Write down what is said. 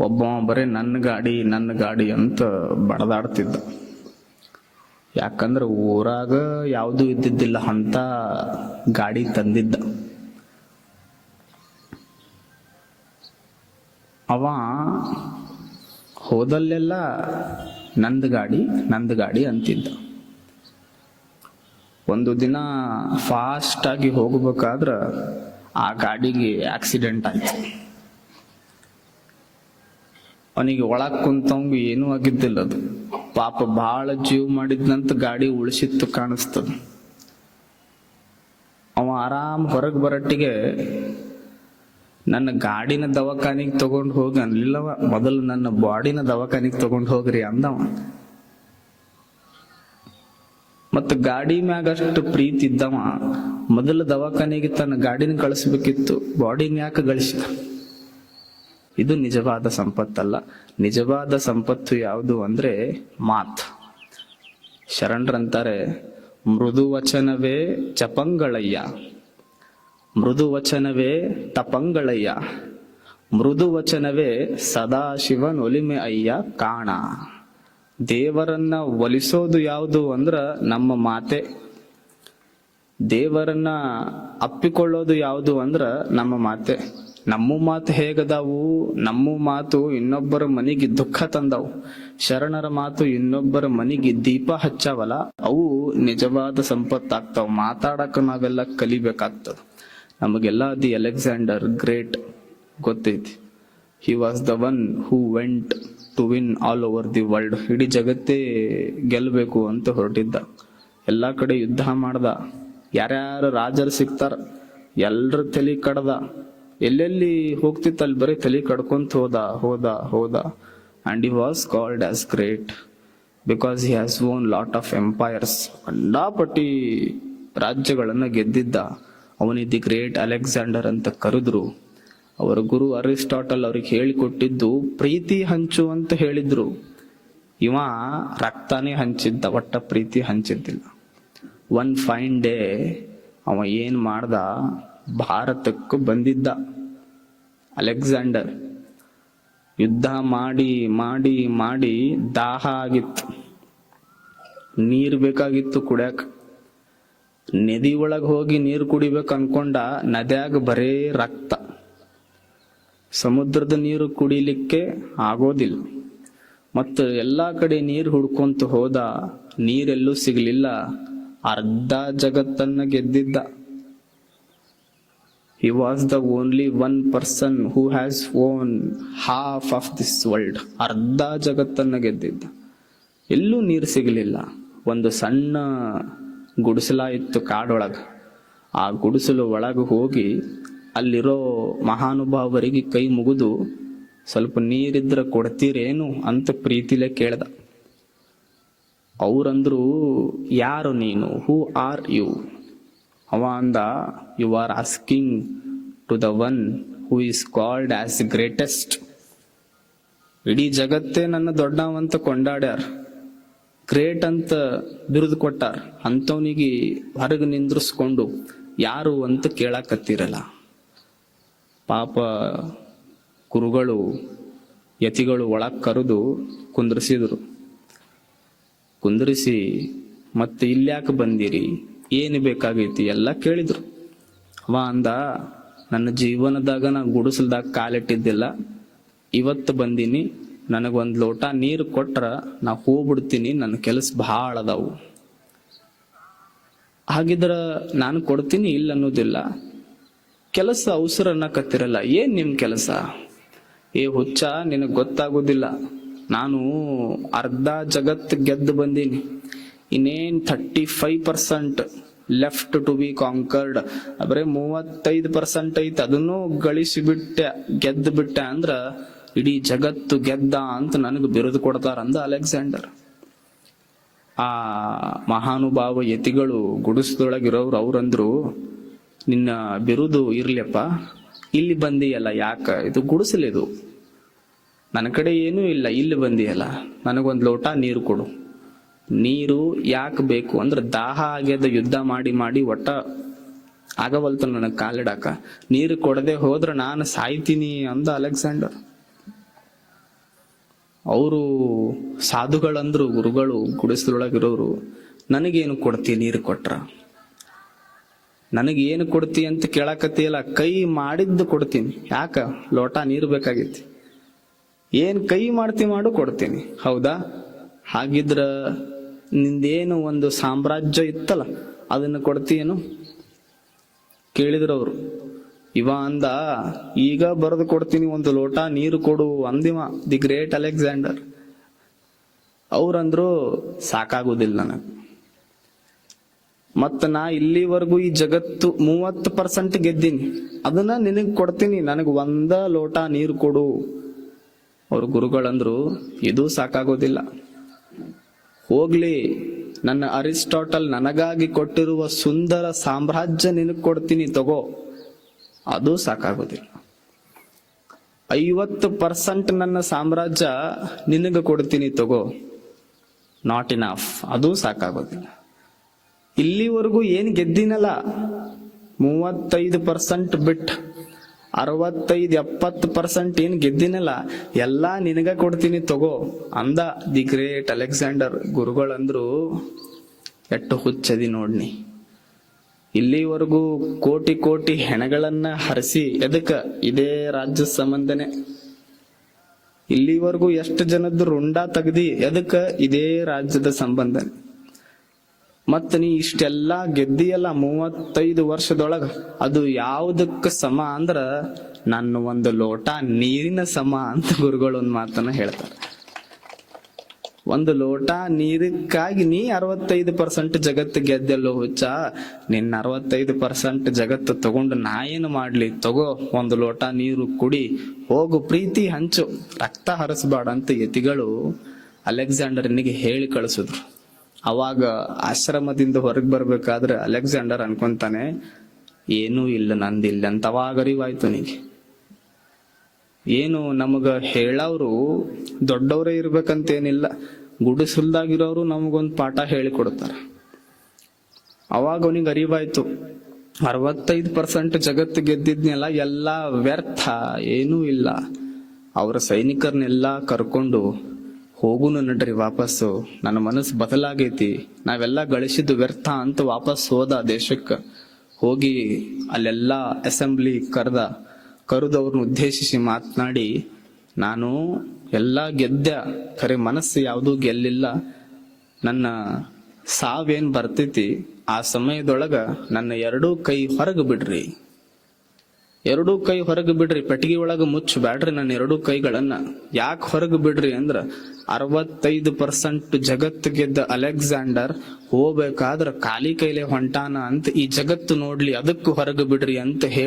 ಒಬ್ಬ ಬರೀ ನನ್ನ ಗಾಡಿ ಅಂತ ಬಡದಾಡ್ತಿದ್ದ. ಯಾಕಂದ್ರೆ ಊರಾಗ ಯಾವುದು ಇದ್ದಿದ್ದಿಲ್ಲ ಅಂತ ಗಾಡಿ ತಂದಿದ್ದ. ಅವ ಹೋದಲ್ಲೆಲ್ಲ ನಂದು ಗಾಡಿ ಅಂತಿದ್ದ. ಒಂದು ದಿನ ಫಾಸ್ಟ್ ಆಗಿ ಹೋಗ್ಬೇಕಾದ್ರ ಆ ಗಾಡಿಗೆ ಆಕ್ಸಿಡೆಂಟ್ ಆಯ್ತು. ಅವನಿಗೆ ಒಳಗ್ ಕುಂತವಂಗ ಏನೂ ಆಗಿದ್ದಿಲ್ಲ. ಅದು ಪಾಪ ಬಹಳ ಜೀವ ಮಾಡಿದ್ನಂತ ಗಾಡಿ ಉಳಿಸಿತ್ತು ಕಾಣಿಸ್ತದ. ಅವ ಆರಾಮ್ ಹೊರಗೆ ಬರಟ್ಟಿಗೆ ನನ್ನ ಗಾಡಿನ ದವಾಖಾನಿಗೆ ತಗೊಂಡು ಹೋಗಿ ಅನ್ಲಿಲ್ಲವ, ಮೊದಲು ನನ್ನ ಬಾಡಿನ ದವಾಖಾನಿಗೆ ತಗೊಂಡು ಹೋಗ್ರಿ ಅಂದವ. ಮತ್ತ ಗಾಡಿ ಮ್ಯಾಗ ಅಷ್ಟು ಪ್ರೀತಿ ಇದ್ದವ ಮೊದಲು ದವಾಖಾನೆಗೆ ತನ್ನ ಗಾಡಿನ ಕಳಿಸ್ಬೇಕಿತ್ತು, ಬಾಡಿನ ಯಾಕೆ ಗಳಿಸಿದ? ಇದು ನಿಜವಾದ ಸಂಪತ್ತಲ್ಲ. ನಿಜವಾದ ಸಂಪತ್ತು ಯಾವುದು ಅಂದ್ರೆ ಮಾತ್. ಶರಣರಂತಾರೆ, ಮೃದು ವಚನವೇ ಚಪಂಗಳಯ್ಯ, ಮೃದು ವಚನವೇ ತಪಂಗಳಯ್ಯ, ಮೃದು ವಚನವೇ ಸದಾಶಿವನೊಲಿಮೆ ಅಯ್ಯ ಕಾಣ. ದೇವರನ್ನ ಒಲಿಸೋದು ಯಾವುದು ಅಂದ್ರ ನಮ್ಮ ಮಾತೆ. ದೇವರನ್ನ ಅಪ್ಪಿಕೊಳ್ಳೋದು ಯಾವುದು ಅಂದ್ರ ನಮ್ಮ ಮಾತೆ. ನಮ್ಮ ಮಾತು ಹೇಗದಾವು? ನಮ್ಮ ಮಾತು ಇನ್ನೊಬ್ಬರ ಮನೆಗೆ ದುಃಖ ತಂದವು. ಶರಣರ ಮಾತು ಇನ್ನೊಬ್ಬರ ಮನೆಗೆ ದೀಪ ಹಚ್ಚಾವಲ್ಲ, ಅವು ನಿಜವಾದ ಸಂಪತ್ತಾಗ್ತಾವ. ಮಾತಾಡಕ ನಾವೆಲ್ಲ ಕಲಿಬೇಕಾಗ್ತದ. ನಮಗೆಲ್ಲ ದಿ ಅಲೆಕ್ಸಾಂಡರ್ ಗ್ರೇಟ್ ಗೊತ್ತೈತಿ. He was the one who went to win all over the world. ಇಡೀ ಜಗತ್ತೇ ಗೆಲ್ಲಬೇಕು ಅಂತ ಹೊರಟಿದ್ದ. ಎಲ್ಲಾ ಕಡೆ ಯುದ್ಧ ಮಾಡ್ದ. ಯಾರ್ಯಾರು ರಾಜರು ಸಿಗ್ತಾರ ಎಲ್ರ ತಲೆ ಕಡ್ದ. ಎಲ್ಲೆಲ್ಲಿ ಹೋಗ್ತಿತ್ತ ಅಲ್ಲಿ ಬರೀ ತಲೆ ಕಡ್ಕೊಂತ ಹೋದ. And he was called as great because he has own lot of empires. ಅಂಡಾಪಟ್ಟಿ ರಾಜ್ಯಗಳನ್ನ ಗೆದ್ದಿದ್ದ. ಅವನಿಗೆ ದಿ ಗ್ರೇಟ್ ಅಲೆಕ್ಸಾಂಡರ್ ಅಂತ ಕರೆದ್ರು. ಅವರ ಗುರು ಅರಿಸ್ಟಾಟಲ್ ಅವ್ರಿಗೆ ಹೇಳಿಕೊಟ್ಟಿದ್ದು ಪ್ರೀತಿ ಹಂಚು ಅಂತ ಹೇಳಿದ್ರು. ಇವ ರಕ್ತಾನೇ ಹಂಚಿದ್ದ, ಒಟ್ಟ ಪ್ರೀತಿ ಹಂಚಿದ್ದಿಲ್ಲ. ಒನ್ ಫೈನ್ ಡೇ ಅವ ಏನ್ ಮಾಡ್ದ, ಭಾರತಕ್ಕೂ ಬಂದಿದ್ದ ಅಲೆಕ್ಸಾಂಡರ್. ಯುದ್ಧ ಮಾಡಿ ಮಾಡಿ ಮಾಡಿ ದಾಹ ಆಗಿತ್ತು, ನೀರ್ ಬೇಕಾಗಿತ್ತು ಕುಡ್ಯಾಕ. ನದಿ ಒಳಗ್ ಹೋಗಿ ನೀರು ಕುಡಿಬೇಕು ಅನ್ಕೊಂಡ, ನದ್ಯಾಗ ಬರೇ ರಕ್ತ. ಸಮುದ್ರದ ನೀರು ಕುಡಿಲಿಕ್ಕೆ ಆಗೋದಿಲ್ಲ. ಮತ್ತು ಎಲ್ಲಾ ಕಡೆ ನೀರು ಹುಡ್ಕೊಂತ ಹೋದ, ನೀರೆಲ್ಲೂ ಸಿಗ್ಲಿಲ್ಲ. ಅರ್ಧ ಜಗತ್ತನ್ನ ಗೆದ್ದಿದ್ದ. He was the only one person who has won half of this world. ಅರ್ಧ ಜಗತ್ತನ್ನ ಗೆದ್ದಿದ್ದ. ಎಲ್ಲೂ ನೀರು ಸಿಗಲಿಲ್ಲ. ಒಂದು ಸಣ್ಣ ಗುಡಿಸಲ ಇತ್ತು ಕಾಡೊಳಗ. ಆ ಗುಡಿಸಲು ಒಳಗೆ ಹೋಗಿ ಅಲ್ಲಿರೋ ಮಹಾನುಭಾವರಿಗೆ ಕೈ ಮುಗಿದು, ಸ್ವಲ್ಪ ನೀರಿದ್ರ ಕೊಡ್ತೀರೇನು ಅಂತ ಪ್ರೀತಿಲೆ ಕೇಳ್ದ. ಅವ್ರಂದ್ರು, ಯಾರು ನೀನು? Who are you? ಅವ ಅಂದ, you are asking to the one who is called as greatest. ಇಡೀ ಜಗತ್ತೇ ನನ್ನ ದೊಡ್ಡವಂತ ಕೊಂಡಾಡ್ಯಾರ, ಗ್ರೇಟ್ ಅಂತ ಬಿರುದು ಕೊಟ್ಟಾರ. ಅಂಥವನಿಗೆ ಹೊರಗೆ ನಿಂದ್ರಿಸ್ಕೊಂಡು ಯಾರು ಅಂತ ಕೇಳಾಕತ್ತೀರಲ್ಲ. ಪಾಪ ಗುರುಗಳು ಯತಿಗಳು ಒಳಗ್ ಕರೆದು ಕುಂದ್ರಿಸಿ ಮತ್ತೆ ಇಲ್ಯಾಕೆ ಬಂದಿರಿ, ಏನು ಬೇಕಾಗೈತಿ ಎಲ್ಲ ಕೇಳಿದ್ರು. ಅವ ಅಂದ, ನನ್ನ ಜೀವನದಾಗ ನಾ ಗುಡಿಸಲ್ದಾಗ ಕಾಲಿಟ್ಟಿದ್ದಿಲ್ಲ, ಇವತ್ತು ಬಂದೀನಿ. ನನಗೊಂದು ಲೋಟ ನೀರು ಕೊಟ್ರ ನಾ ಹೋಗ್ಬಿಡ್ತೀನಿ, ನನ್ನ ಕೆಲಸ ಭಾಳ ಅದಾವು. ಹಾಗಿದ್ರ ನಾನು ಕೊಡ್ತೀನಿ, ಇಲ್ಲ ಅನ್ನೋದಿಲ್ಲ. ಕೆಲಸ ಅವಸರ ಅನ್ನಕತ್ತಿರಲ್ಲ, ಏನ್ ನಿಮ್ ಕೆಲಸ? ಏ ಹುಚ್ಚ, ನಿನಗ್ ಗೊತ್ತಾಗೋದಿಲ್ಲ. ನಾನು ಅರ್ಧ ಜಗತ್ ಗೆದ್ದು ಬಂದೀನಿ. ಇನ್ನೇನ್ 35% ಲೆಫ್ಟ್ ಟು ಬಿ ಕಾಂಕರ್ಡ್. ಬರೇ 35% ಐತಿ, ಅದನ್ನು ಗಳಿಸಿಬಿಟ್ಟೆ, ಗೆದ್ದು ಬಿಟ್ಟೆ ಅಂದ್ರ ಇಡೀ ಜಗತ್ತು ಗೆದ್ದ ಅಂತ ನನಗೆ ಬಿರುದು ಕೊಡ್ತಾರಂದ ಅಲೆಕ್ಸಾಂಡರ್. ಆ ಮಹಾನುಭಾವ ಯತಿಗಳು ಗುಡಿಸದೊಳಗಿರೋರು ಅವ್ರಂದ್ರು, ನಿನ್ನ ಬಿರುದು ಇರ್ಲಿಯಪ್ಪ, ಇಲ್ಲಿ ಬಂದಿಯಲ್ಲ ಯಾಕ? ಇದು ಗುಡಿಸಲಿದು, ನನ್ನ ಕಡೆ ಏನೂ ಇಲ್ಲ, ಇಲ್ಲಿ ಬಂದಿಯಲ್ಲ, ನನಗೊಂದು ಲೋಟ ನೀರು ಕೊಡು. ನೀರು ಯಾಕೆ ಬೇಕು ಅಂದ್ರೆ ದಾಹ ಆಗ್ಯದ, ಯುದ್ಧ ಮಾಡಿ ಮಾಡಿ ಒಟ್ಟ ಆಗವಲ್ತು ನನಗೆ ಕಾಲಿಡಾಕ. ನೀರು ಕೊಡದೆ ಹೋದ್ರ ನಾನು ಸಾಯ್ತೀನಿ ಅಂದ ಅಲೆಕ್ಸಾಂಡರ್. ಅವರು ಸಾಧುಗಳಂದ್ರು, ಗುರುಗಳು ಗುಡಿಸಲೊಳಗಿರೋರು, ನನಗೇನು ಕೊಡ್ತಿ ನೀರು ಕೊಟ್ರ, ನನಗೇನು ಕೊಡ್ತಿ ಅಂತ ಕೇಳಕತ್ತಿಯಲ್ಲ, ಕೈ ಮಾಡಿದ್ದು ಕೊಡ್ತೀನಿ. ಯಾಕ? ಲೋಟ ನೀರು ಬೇಕಾಗಿತ್ತು. ಏನ್ ಕೈ ಮಾಡ್ತಿ ಮಾಡು, ಕೊಡ್ತೀನಿ. ಹೌದಾ? ಹಾಗಿದ್ರ ನಿಂದೇನು ಒಂದು ಸಾಮ್ರಾಜ್ಯ ಇತ್ತಲ್ಲ, ಅದನ್ನ ಕೊಡ್ತೀಯೇನು ಕೇಳಿದ್ರವ್ರು. ಇವ ಅಂದ, ಈಗ ಬರೆದು ಕೊಡ್ತೀನಿ, ಒಂದು ಲೋಟ ನೀರು ಕೊಡು ಅಂದಿವ, ದಿ ಗ್ರೇಟ್ ಅಲೆಕ್ಸಾಂಡರ್. ಅವ್ರಂದ್ರು, ಸಾಕಾಗುದಿಲ್ಲ ನನಗೆ. ಮತ್ತ ನಾ ಇಲ್ಲಿವರೆಗೂ ಈ ಜಗತ್ತು 30% ಗೆದ್ದೀನಿ, ಅದನ್ನ ನಿನಗ್ ಕೊಡ್ತೀನಿ, ನನಗ್ ಒಂದ ಲೋಟ ನೀರು ಕೊಡು. ಅವ್ರ ಗುರುಗಳಂದ್ರು, ಇದು ಸಾಕಾಗೋದಿಲ್ಲ, ಹೋಗ್ಲಿ, ನನ್ನ ಅರಿಸ್ಟಾಟಲ್ ನನಗಾಗಿ ಕೊಟ್ಟಿರುವ ಸುಂದರ ಸಾಮ್ರಾಜ್ಯ ನಿನಗ್ ಕೊಡ್ತೀನಿ, ತಗೋ. ಅದು ಸಾಕಾಗೋದಿಲ್ಲ. 50% ನನ್ನ ಸಾಮ್ರಾಜ್ಯ ನಿನಗ ಕೊಡ್ತೀನಿ, ತಗೋ. ನಾಟ್ ಇನಫ್, ಅದು ಸಾಕಾಗೋದಿಲ್ಲ. ಇಲ್ಲಿವರೆಗೂ ಏನ್ ಗೆದ್ದಿನಲ್ಲ, 35% ಬಿಟ್ 65-70% ಏನ್ ಗೆದ್ದಿನಲ್ಲ, ಎಲ್ಲಾ ನಿನಗ ಕೊಡ್ತೀನಿ, ತಗೋ ಅಂದ ದಿ ಗ್ರೇಟ್ ಅಲೆಕ್ಸಾಂಡರ್. ಗುರುಗಳಂದ್ರು, ಎಷ್ಟು ಹುಚ್ಚದಿ ನೋಡ್ನಿ, ಇಲ್ಲಿವರೆಗೂ ಕೋಟಿ ಕೋಟಿ ಹೆಣಗಳನ್ನ ಹರಿಸಿ, ಎದಕ್ಕ? ಇದೇ ರಾಜ್ಯ ಸಂಬಂಧನೆ. ಇಲ್ಲಿವರೆಗೂ ಎಷ್ಟು ಜನದ್ದು ರುಂಡ ತೆಗ್ದಿ, ಎದಕ್ಕ? ಇದೇ ರಾಜ್ಯದ ಸಂಬಂಧನೆ. ಮತ್ತ ನೀ ಇಷ್ಟೆಲ್ಲಾ ಗೆದ್ದಿಯಲ್ಲ 35 ವರ್ಷದೊಳಗ, ಅದು ಯಾವುದಕ್ಕ ಸಮ ಅಂದ್ರ ನನ್ನ ಒಂದು ಲೋಟ ನೀರಿನ ಸಮ ಅಂತ ಗುರುಗಳು ಒಂದ್ ಮಾತನ್ನ ಹೇಳ್ತಾರೆ. ಒಂದು ಲೋಟ ನೀರಕ್ಕಾಗಿ ನೀ 65% ಜಗತ್ತು ಗೆದ್ದೆಲ್ಲೋ ಹುಚ್ಚ. ನಿನ್ನ 65% ಜಗತ್ತು ತಗೊಂಡು ನಾ ಏನು ಮಾಡ್ಲಿ, ತಗೋ ಒಂದು ಲೋಟ ನೀರು ಕುಡಿ, ಹೋಗು, ಪ್ರೀತಿ ಹಂಚು, ರಕ್ತ ಹರಿಸಬೇಡ ಅಂತ ಯತಿಗಳು ಅಲೆಕ್ಸಾಂಡರ್ನಿಗೆ ಹೇಳಿ ಕಳಿಸಿದ್ರು. ಅವಾಗ ಆಶ್ರಮದಿಂದ ಹೊರಗೆ ಬರ್ಬೇಕಾದ್ರೆ ಅಲೆಕ್ಸಾಂಡರ್ ಅನ್ಕೊಂತಾನೆ, ಏನೂ ಇಲ್ಲ ನಂದಿಲ್ಲ ಅಂತ. ಅವಾಗ ಅರಿವಾಯ್ತು ನಿಗೆ, ಏನು ನಮಗ ಹೇಳವ್ರು ದೊಡ್ಡವರೇ ಇರ್ಬೇಕಂತೇನಿಲ್ಲ, ಗುಡಿಸಲ್ದಾಗಿರೋರು ನಮಗೊಂದು ಪಾಠ ಹೇಳಿಕೊಡ್ತಾರ. ಅವಾಗ ಅವನಿಗೆ ಅರಿವಾಯ್ತು, 65% ಜಗತ್ತು ಗೆದ್ದಿದ್ನೆಲ್ಲ ಎಲ್ಲಾ ವ್ಯರ್ಥ, ಏನೂ ಇಲ್ಲ. ಅವರ ಸೈನಿಕರನ್ನೆಲ್ಲಾ ಕರ್ಕೊಂಡು ಹೋಗುನು ನಡ್ರಿ ವಾಪಸ್ಸು, ನನ್ನ ಮನಸ್ಸು ಬದಲಾಗೈತಿ, ನಾವೆಲ್ಲ ಗಳಿಸಿದ್ದು ವ್ಯರ್ಥ ಅಂತ ವಾಪಸ್ ಹೋದ ದೇಶಕ್ಕೆ. ಹೋಗಿ ಅಲ್ಲೆಲ್ಲಾ ಅಸೆಂಬ್ಲಿ ಕರೆದವ್ರನ್ನ ಉದ್ದೇಶಿಸಿ ಮಾತನಾಡಿ, ನಾನು ಎಲ್ಲಾ ಗೆದ್ದೆ, ಖರೆ ಮನಸ್ಸು ಯಾವುದೂ ಗೆಲ್ಲಿಲ್ಲ, ನನ್ನ ಸಾವೇನ್ ಬರ್ತೈತಿ, ಆ ಸಮಯದೊಳಗ ನನ್ನ 2 ಕೈ ಹೊರಗೆ ಬಿಡ್ರಿ, 2 ಕೈ ಹೊರಗೆ ಬಿಡ್ರಿ, ಪೆಟ್ಟಿಗೆ ಒಳಗ ಮುಚ್ಚಬೇಡ್ರಿ ನನ್ನ 2 ಕೈಗಳನ್ನ. ಯಾಕೆ ಹೊರಗೆ ಬಿಡ್ರಿ ಅಂದ್ರ, 65% ಜಗತ್ತು ಗೆದ್ದ ಅಲೆಕ್ಸಾಂಡರ್ ಹೋಗ್ಬೇಕಾದ್ರ ಖಾಲಿ ಕೈಲೆ ಹೊಂಟಾನ ಅಂತ ಈ ಜಗತ್ತು ನೋಡ್ಲಿ, ಅದಕ್ಕೂ ಹೊರಗೆ ಬಿಡ್ರಿ ಅಂತ ಹೇಳಿ